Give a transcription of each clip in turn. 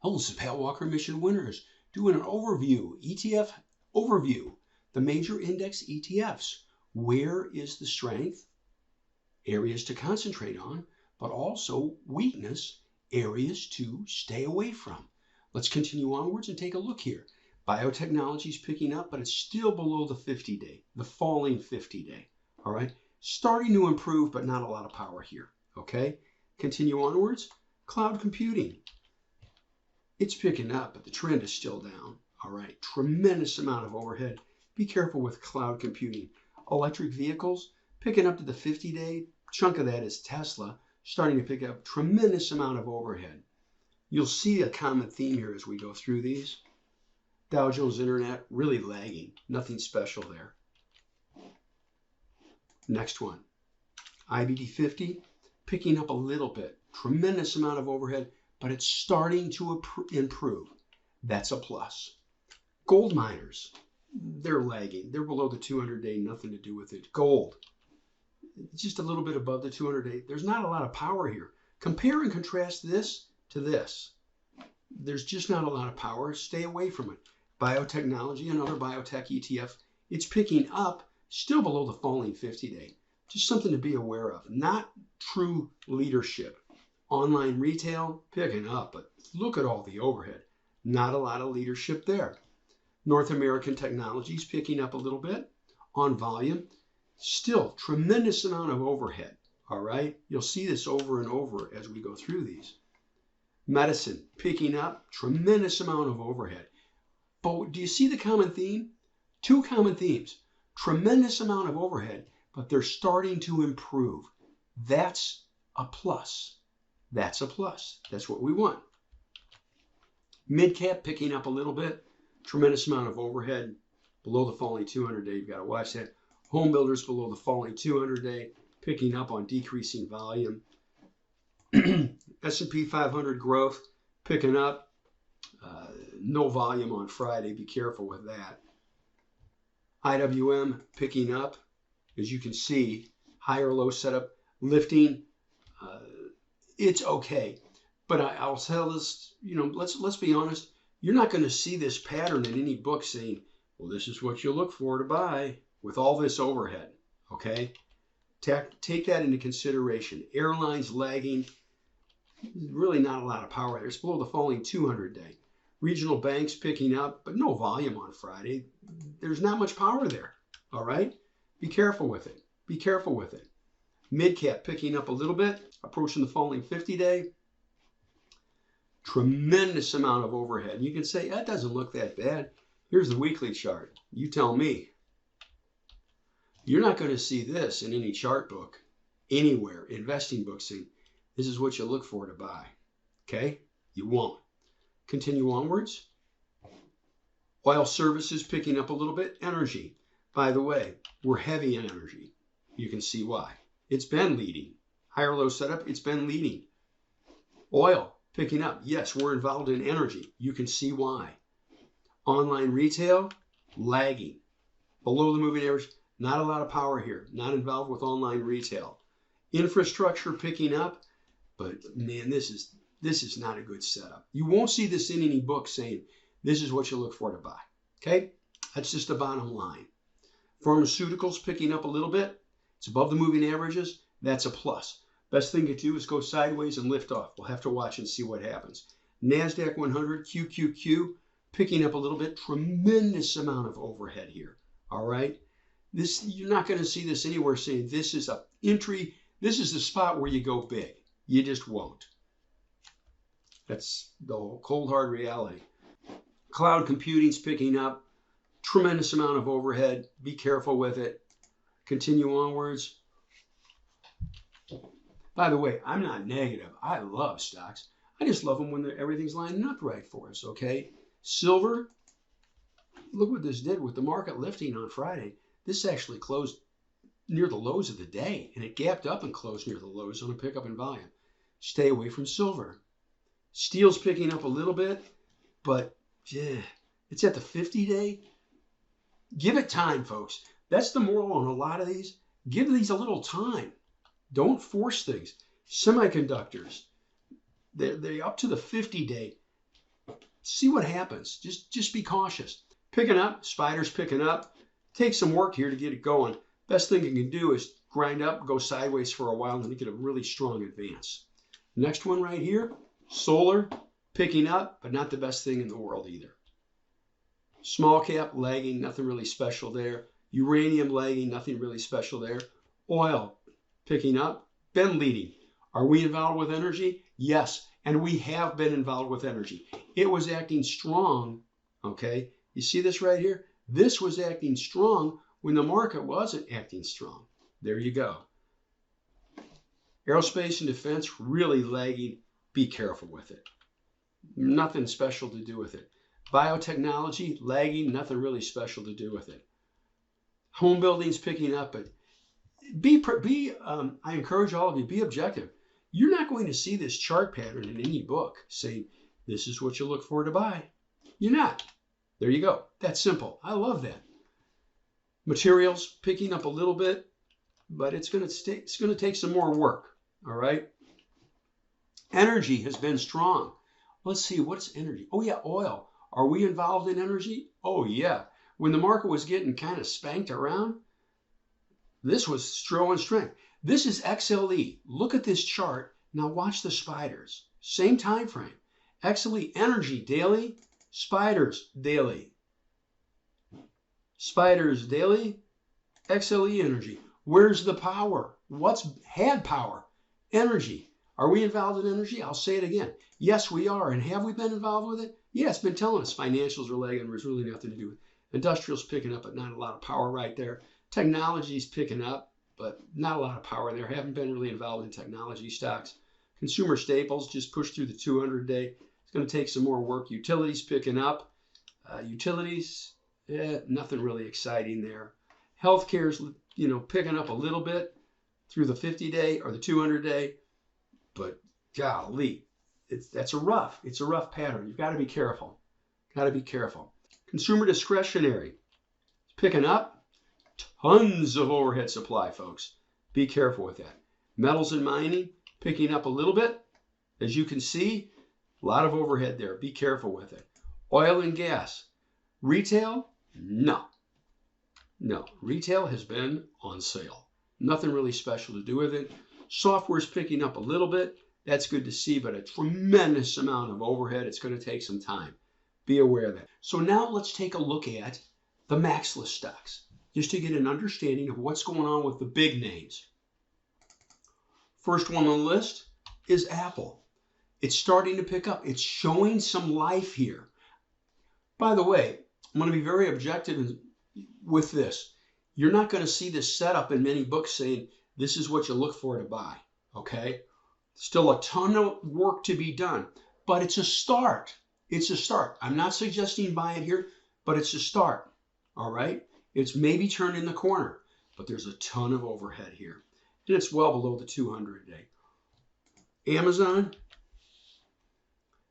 Hello, this is Pat Walker, Mission Winners, doing an overview, ETF overview, the major index ETFs. Where is the strength? Areas to concentrate on, but also weakness, areas to stay away from. Let's continue onwards and take a look here. Biotechnology is picking up, but it's still below the 50-day, the falling 50-day. All right, starting to improve, but not a lot of power here. Okay, continue onwards. Cloud computing. It's picking up, but the trend is still down. All right, tremendous amount of overhead. Be careful with cloud computing. Electric vehicles, picking up to the 50-day. Chunk of that is Tesla, starting to pick up tremendous amount of overhead. You'll see a common theme here as we go through these. Dow Jones Internet, really lagging. Nothing special there. Next one. IBD 50, picking up a little bit. Tremendous amount of overhead, but it's starting to improve. That's a plus. Gold miners, they're lagging. They're below the 200-day, nothing to do with it. Gold, just a little bit above the 200-day. There's not a lot of power here. Compare and contrast this to this. There's just not a lot of power. Stay away from it. Biotechnology, another biotech ETF, it's picking up, still below the falling 50-day. Just something to be aware of. Not true leadership. Online retail, picking up, but look at all the overhead. Not a lot of leadership there. North American technologies picking up a little bit on volume. Still, tremendous amount of overhead. All right, you'll see this over and over as we go through these. Medicine picking up, tremendous amount of overhead. But do you see the common theme? Two common themes. Tremendous amount of overhead, but they're starting to improve. That's a plus. That's a plus. That's what we want. Mid-cap picking up a little bit. Tremendous amount of overhead below the falling 200-day. You've got to watch that. Home builders below the falling 200-day, picking up on decreasing volume. S&P 500 growth picking up. No volume on Friday. Be careful with that. IWM picking up. As you can see, higher low setup, lifting. It's okay, but I'll tell this, let's be honest. You're not going to see this pattern in any book saying, well, this is what you look for to buy with all this overhead, okay? Take that into consideration. Airlines lagging, really not a lot of power there. It's below the falling 200-day. Regional banks picking up, but no volume on Friday. There's not much power there, all right? Be careful with it. Be careful with it. Mid-cap picking up a little bit, approaching the falling 50-day. Tremendous amount of overhead. You can say, that doesn't look that bad. Here's the weekly chart. You tell me. You're not going to see this in any chart book, anywhere, investing book saying, this is what you look for to buy. Okay? You won't. Continue onwards. Oil services picking up a little bit. Energy. By the way, we're heavy in energy. You can see why. It's been leading. Higher low setup, it's been leading. Oil picking up. Yes, we're involved in energy. You can see why. Online retail, lagging. Below the moving average, not a lot of power here. Not involved with online retail. Infrastructure picking up, but man, this is not a good setup. You won't see this in any book saying, this is what you look for to buy. Okay? That's just the bottom line. Pharmaceuticals picking up a little bit. It's above the moving averages. That's a plus. Best thing to do is go sideways and lift off. We'll have to watch and see what happens. Nasdaq 100, QQQ, picking up a little bit. Tremendous amount of overhead here. All right? You're not going to see this anywhere saying this is a entry. This is the spot where you go big. You just won't. That's the cold hard reality. Cloud computing's picking up. Tremendous amount of overhead. Be careful with it. Continue onwards. By the way, I'm not negative. I love stocks. I just love them when everything's lining up right for us, okay? Silver, look what this did with the market lifting on Friday. This actually closed near the lows of the day, and it gapped up and closed near the lows on a pickup in volume. Stay away from silver. Steel's picking up a little bit, but yeah, it's at the 50-day. Give it time, folks. That's the moral on a lot of these. Give these a little time. Don't force things. Semiconductors, they're up to the 50-day. See what happens. Just be cautious. Picking up, spiders picking up. Take some work here to get it going. Best thing you can do is grind up, go sideways for a while, and then get a really strong advance. Next one right here, solar, picking up, but not the best thing in the world either. Small cap, lagging, nothing really special there. Uranium lagging, nothing really special there. Oil, picking up, been leading. Are we involved with energy? Yes, and we have been involved with energy. It was acting strong, okay? You see this right here? This was acting strong when the market wasn't acting strong. There you go. Aerospace and defense, really lagging. Be careful with it. Nothing special to do with it. Biotechnology, lagging, nothing really special to do with it. Home buildings picking up, but I encourage all of you, be objective. You're not going to see this chart pattern in any book saying, this is what you look for to buy. You're not. There you go. That's simple. I love that. Materials picking up a little bit, but it's going to take some more work. All right. Energy has been strong. Let's see, what's energy? Oh yeah, oil. Are we involved in energy? Oh yeah. When the market was getting kind of spanked around, this was showing strength. This is XLE. Look at this chart. Now watch the spiders. Same time frame. XLE energy daily, spiders daily. Spiders daily, XLE energy. Where's the power? What's had power? Energy. Are we involved in energy? I'll say it again. Yes, we are. And have we been involved with it? Yeah, it's been telling us financials are lagging. There's really nothing to do with it. Industrial's picking up, but not a lot of power right there. Technology's picking up, but not a lot of power there. Haven't been really involved in technology stocks. Consumer staples just pushed through the 200-day. It's going to take some more work. Utilities picking up. Utilities, nothing really exciting there. Healthcare's, picking up a little bit through the 50-day or the 200-day, but golly, it's a rough pattern. You've got to be careful. Got to be careful. Consumer discretionary, picking up. Tons of overhead supply, folks. Be careful with that. Metals and mining, picking up a little bit. As you can see, a lot of overhead there. Be careful with it. Oil and gas. Retail, no. No, retail has been on sale. Nothing really special to do with it. Software's picking up a little bit. That's good to see, but a tremendous amount of overhead. It's going to take some time. Be aware of that. So now let's take a look at the MAXLIST stocks, just to get an understanding of what's going on with the big names. First one on the list is Apple. It's starting to pick up. It's showing some life here. By the way, I'm going to be very objective with this. You're not going to see this setup in many books saying this is what you look for to buy. Okay? Still a ton of work to be done, but it's a start. It's a start. I'm not suggesting buy it here, but it's a start. All right? It's maybe turning the corner, but there's a ton of overhead here. And it's well below the 200-day. Amazon,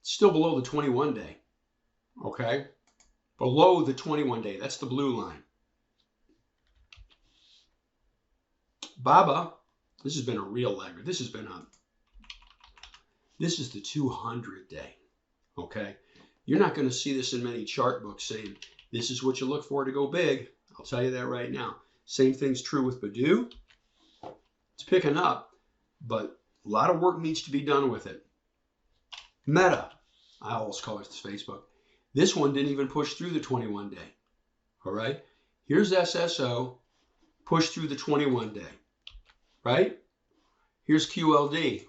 still below the 21-day. Okay? Below the 21-day. That's the blue line. BABA, this has been a real laggard. This is the 200-day. Okay? You're not going to see this in many chart books saying this is what you look for to go big. I'll tell you that right now. Same thing's true with BIDU. It's picking up, but a lot of work needs to be done with it. Meta, I always call it Facebook. This one didn't even push through the 21-day. All right? Here's SSO, push through the 21-day. Right? Here's QLD,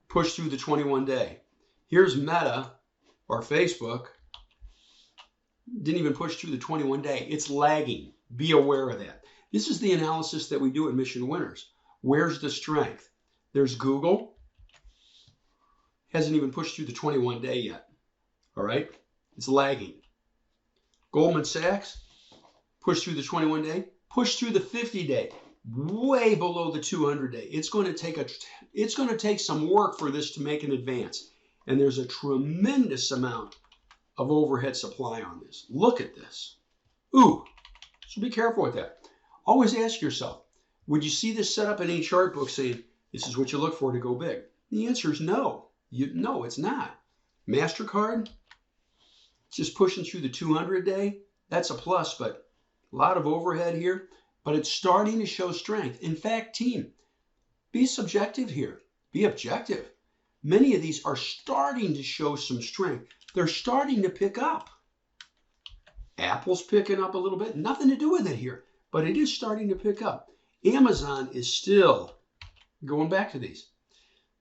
push through the 21-day. Here's Meta, or Facebook, didn't even push through the 21-day. It's lagging. Be aware of that. This is the analysis that we do at Mission Winners. Where's the strength? There's Google. Hasn't even pushed through the 21-day yet. All right? It's lagging. Goldman Sachs, pushed through the 21-day. Pushed through the 50-day. Way below the 200-day. It's going to take some work for this to make an advance. And there's a tremendous amount of overhead supply on this. Look at this. Ooh. So be careful with that. Always ask yourself, would you see this set up in any chart book saying, this is what you look for to go big? The answer is no. No, it's not. Mastercard, just pushing through the 200-day. That's a plus, but a lot of overhead here. But it's starting to show strength. In fact, team, be subjective here. Be objective. Many of these are starting to show some strength. They're starting to pick up. Apple's picking up a little bit. Nothing to do with it here, but it is starting to pick up. Amazon is still going back to these.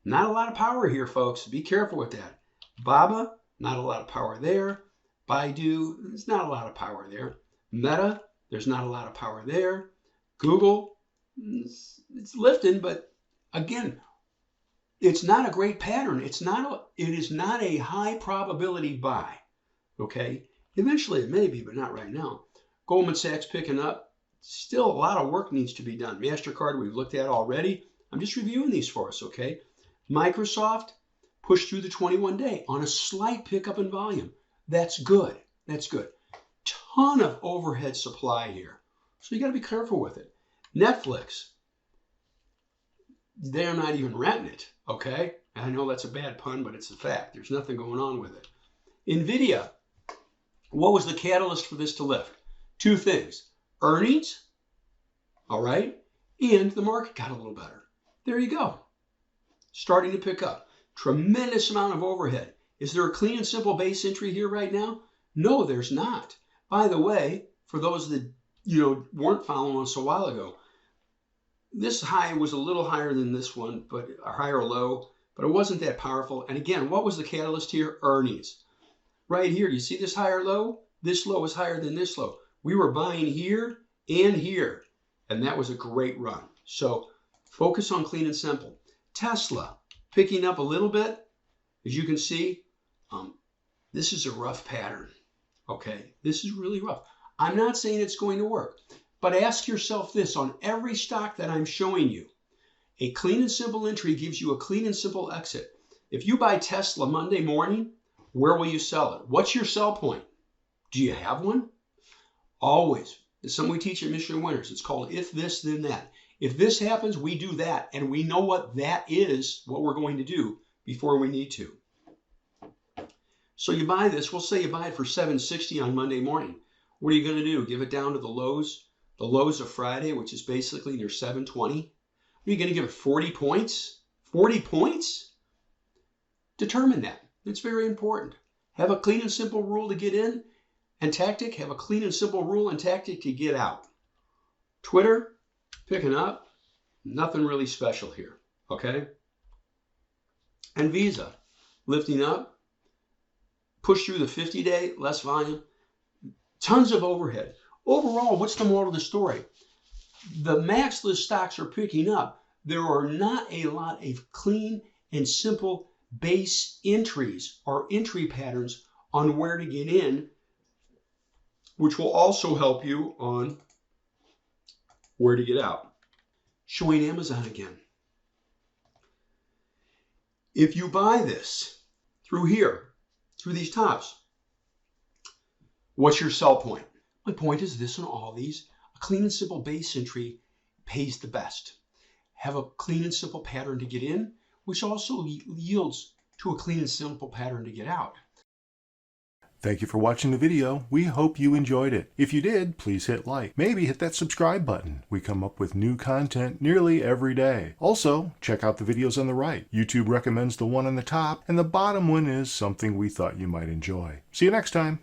Not a lot of power here, folks. Be careful with that. Baba, not a lot of power there. BIDU, there's not a lot of power there. Meta, there's not a lot of power there. Google, it's lifting, but again, it's not a great pattern. It is not a high probability buy. Okay? Eventually it may be, but not right now. Goldman Sachs picking up. Still a lot of work needs to be done. Mastercard we've looked at already. I'm just reviewing these for us, okay? Microsoft pushed through the 21-day on a slight pickup in volume. That's good. That's good. Ton of overhead supply here. So you got to be careful with it. Netflix, they're not even renting it, okay? And I know that's a bad pun, but it's a fact. There's nothing going on with it. Nvidia, what was the catalyst for this to lift? Two things. Earnings, all right, and the market got a little better. There you go. Starting to pick up. Tremendous amount of overhead. Is there a clean and simple base entry here right now? No, there's not. By the way, for those that weren't following us a while ago, this high was a little higher than this one, but a higher low, but it wasn't that powerful. And again, what was the catalyst here? Earnings. Right here, you see this higher low? This low is higher than this low. We were buying here and here, and that was a great run. So focus on clean and simple. Tesla, picking up a little bit. As you can see, this is a rough pattern, okay? This is really rough. I'm not saying it's going to work, but ask yourself this on every stock that I'm showing you. A clean and simple entry gives you a clean and simple exit. If you buy Tesla Monday morning, where will you sell it? What's your sell point? Do you have one? Always. It's something we teach at Mission Winners. It's called if this, then that. If this happens, we do that, and we know what that is, what we're going to do before we need to. So you buy this. We'll say you buy it for $7.60 on Monday morning. What are you going to do? Give it down to the lows of Friday, which is basically near $7.20. Are you going to give it 40 points? 40 points? Determine that. It's very important. Have a clean and simple rule to get in and tactic. Have a clean and simple rule and tactic to get out. Twitter, picking up. Nothing really special here, okay? And Visa, lifting up. Push through the 50-day, less volume. Tons of overhead. Overall, what's the moral of the story? The MAXLIST stocks are picking up. There are not a lot of clean and simple base entries or entry patterns on where to get in, which will also help you on where to get out. Showing Amazon again. If you buy this through here, through these tops, what's your sell point? My point is this on all these. A clean and simple base entry pays the best. Have a clean and simple pattern to get in, which also yields to a clean and simple pattern to get out. Thank you for watching the video. We hope you enjoyed it. If you did, please hit like. Maybe hit that subscribe button. We come up with new content nearly every day. Also, check out the videos on the right. YouTube recommends the one on the top, and the bottom one is something we thought you might enjoy. See you next time.